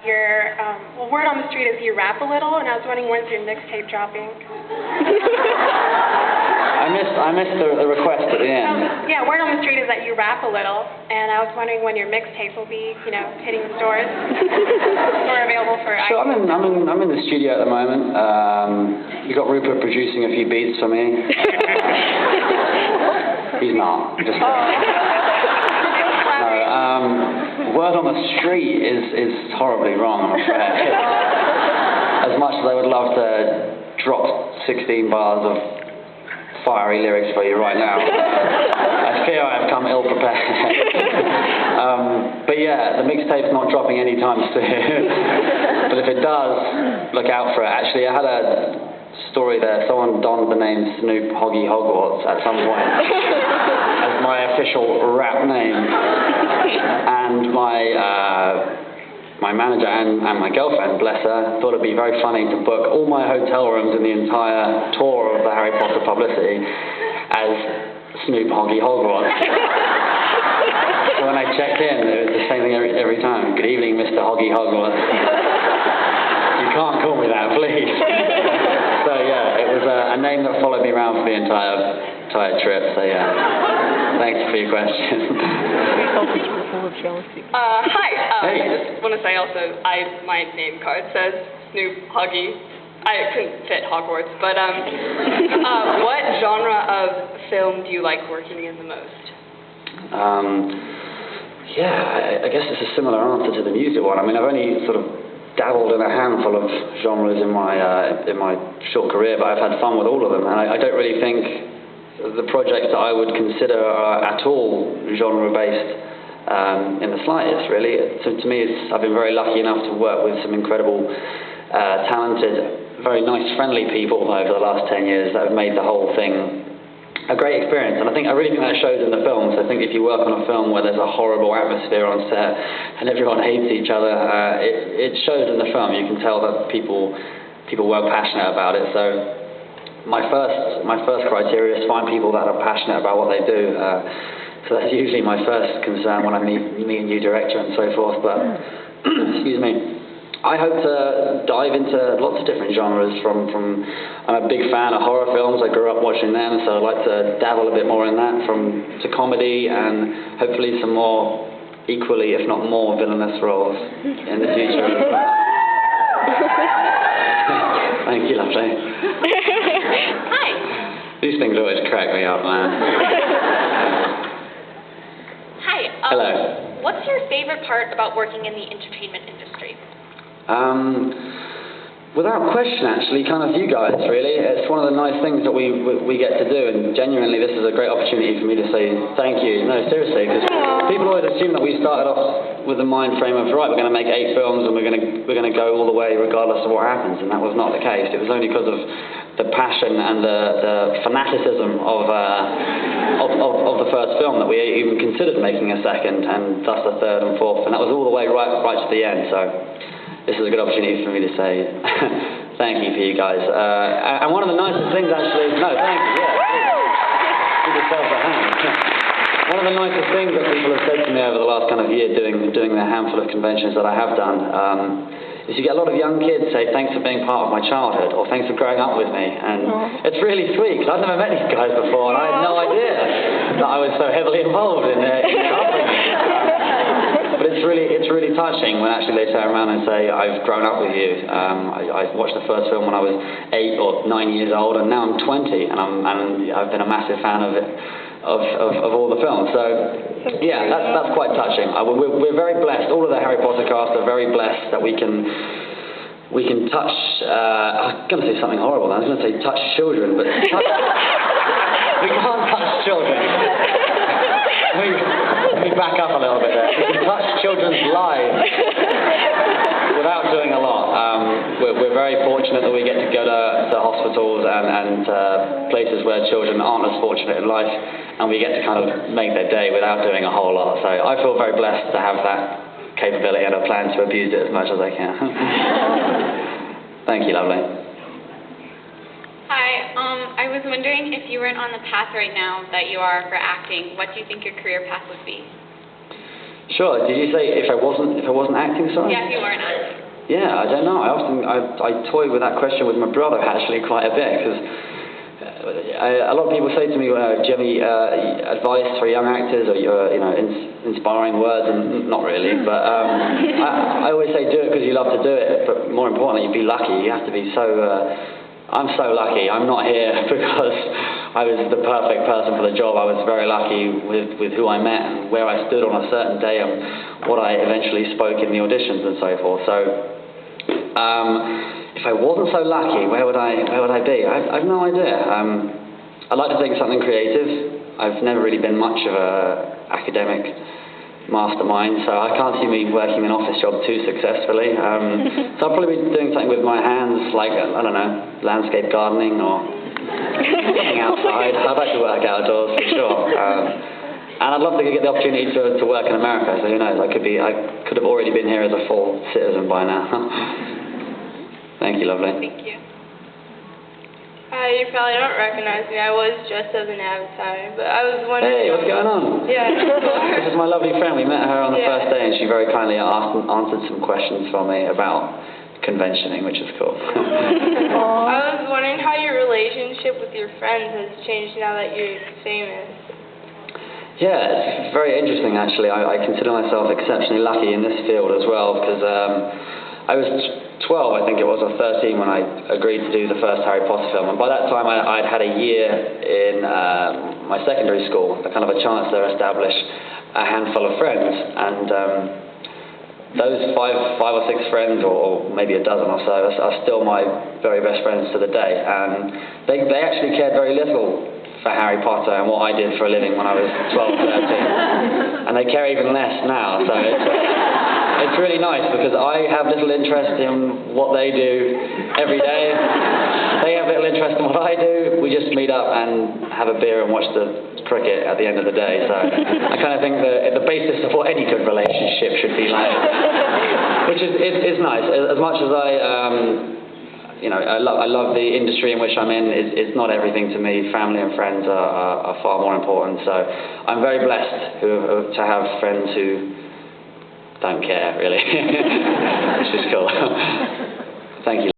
Well, word on the street is you rap a little, and I was wondering when's your mixtape dropping? I missed the request at the end. Yeah, word on the street is that you rap a little, and I was wondering when your mixtape will be, hitting the stores or available for. So I'm in the studio at the moment. We got Rupert producing a few beats for me. He's not. Just word on the street is horribly wrong, I'm afraid. As much as I would love to drop 16 bars of fiery lyrics for you right now, I fear I have come ill-prepared. But yeah, the mixtape's not dropping anytime soon. But if it does, look out for it. Actually, I had a story there. Someone donned the name Snoop Hoggy Hogwarts at some point as my official rap name. And my manager and my girlfriend, bless her, thought it'd be very funny to book all my hotel rooms in the entire tour of the Harry Potter publicity as Snoop Hoggy Hogwarts. So when I checked in, it was the same thing every time. Good evening, Mr. Hoggy Hogwarts. You can't call me that, please. So yeah, it was a name that followed me around for the entire trip. So yeah, thanks for your question. Hi. Hey. I just want to say also, my name card says Snoop Hoggy. I couldn't fit Hogwarts, but what genre of film do you like working in the most? Yeah, I guess it's a similar answer to the music one. I mean, I've only sort of dabbled in a handful of genres in my short career, but I've had fun with all of them, and I don't really think the projects that I would consider are at all genre-based in the slightest, really. So to me, I've been very lucky enough to work with some incredible, talented, very nice, friendly people over the last 10 years that have made the whole thing a great experience. And I really think that shows in the films. I think if you work on a film where there's a horrible atmosphere on set and everyone hates each other, it shows in the film. You can tell that people were passionate about it. So my first criteria is find people that are passionate about what they do. So that's usually my first concern when I meet a new director and so forth. But excuse me, I hope to dive into lots of different genres. I'm a big fan of horror films. I grew up watching them, so I'd like to dabble a bit more in that, to comedy and hopefully some more equally, if not more, villainous roles in the future. Thank you, lovely. Hi. These things always crack me up, man. Hi. Hello. What's your favorite part about working in the entertainment industry? Without question, actually, kind of you guys, really. It's one of the nice things that we get to do, and genuinely this is a great opportunity for me to say thank you. No, seriously, because people always assume that we started off with the mind frame of, right, we're going to make 8 films and we're going to go all the way regardless of what happens, and that was not the case. It was only because of the passion and the fanaticism of the first film that we even considered making a second, and thus a third and fourth, and that was all the way right to the end. So this is a good opportunity for me to say thank you for you guys. And one of the nicest things, actually, no, thank you, yeah, please. Give yourselves a hand. One of the nicest things that people have said to me over the last kind of year doing the handful of conventions that I have done is you get a lot of young kids say thanks for being part of my childhood, or thanks for growing up with me. And it's really sweet, because I've never met these guys before, and I had no idea that I was so heavily involved in their upbringing. But it's really touching when actually they turn around and say, I've grown up with you. I watched the first film when I was 8 or 9 years old, and now I'm 20, and I've been a massive fan of it, of all the films. So yeah, that's quite touching. We're very blessed. All of the Harry Potter cast are very blessed that we can touch. I was going to say something horrible. I was going to say touch children, but we can't touch children. Let me back up a little bit there. We can touch children's lives without doing a lot. We're very fortunate that we get to go to hospitals and places where children aren't as fortunate in life, and we get to kind of make their day without doing a whole lot. So I feel very blessed to have that capability, and I plan to abuse it as much as I can. Thank you, lovely. Hi, I was wondering if you weren't on the path right now that you are for acting, what do you think your career path would be? Sure. Did you say if I wasn't acting, sorry? Yeah, if you weren't acting. Yeah, I don't know. I toy with that question with my brother actually quite a bit, because a lot of people say to me, do you have any advice for young actors, or inspiring words? And not really, but I always say do it because you love to do it. But more importantly, be lucky. You have to be so. I'm so lucky. I'm not here because I was the perfect person for the job. I was very lucky with who I met and where I stood on a certain day and what I eventually spoke in the auditions and so forth. So. If I wasn't so lucky, where would I be? I have no idea. I'd like to think something creative. I've never really been much of a academic mastermind, so I can't see me working an office job too successfully. So I'll probably be doing something with my hands, like, I don't know, landscape gardening or something outside. I'd like to work outdoors for sure. And I'd love to get the opportunity to work in America, so who knows, I could have already been here as a full citizen by now. Thank you, lovely. Thank you. Hi, you probably don't recognize me. I was dressed as an avatar, but I was wondering... Hey, what's going on? Yeah. This is my lovely friend. We met her on the Yeah. first day, and she very kindly answered some questions for me about conventioning, which is cool. I was wondering how your relationship with your friends has changed now that you're famous. Yeah, it's very interesting, actually. I consider myself exceptionally lucky in this field as well, because I was 12, I think it was, or 13 when I agreed to do the first Harry Potter film. And by that time, I'd had a year in my secondary school, a kind of a chance to establish a handful of friends. And those five or six friends, or maybe a dozen or so, are still my very best friends to the day. And they actually cared very little for Harry Potter and what I did for a living when I was 12, 13. And they care even less now. So it's really nice because I have little interest in what they do every day. They have little interest in what I do. We just meet up and have a beer and watch the cricket at the end of the day. So I kind of think that the basis of what any good relationship should be like, which is nice. As much as I love the industry in which I'm in. It's not everything to me. Family and friends are far more important. So I'm very blessed to have friends who don't care, really, which is cool. Thank you.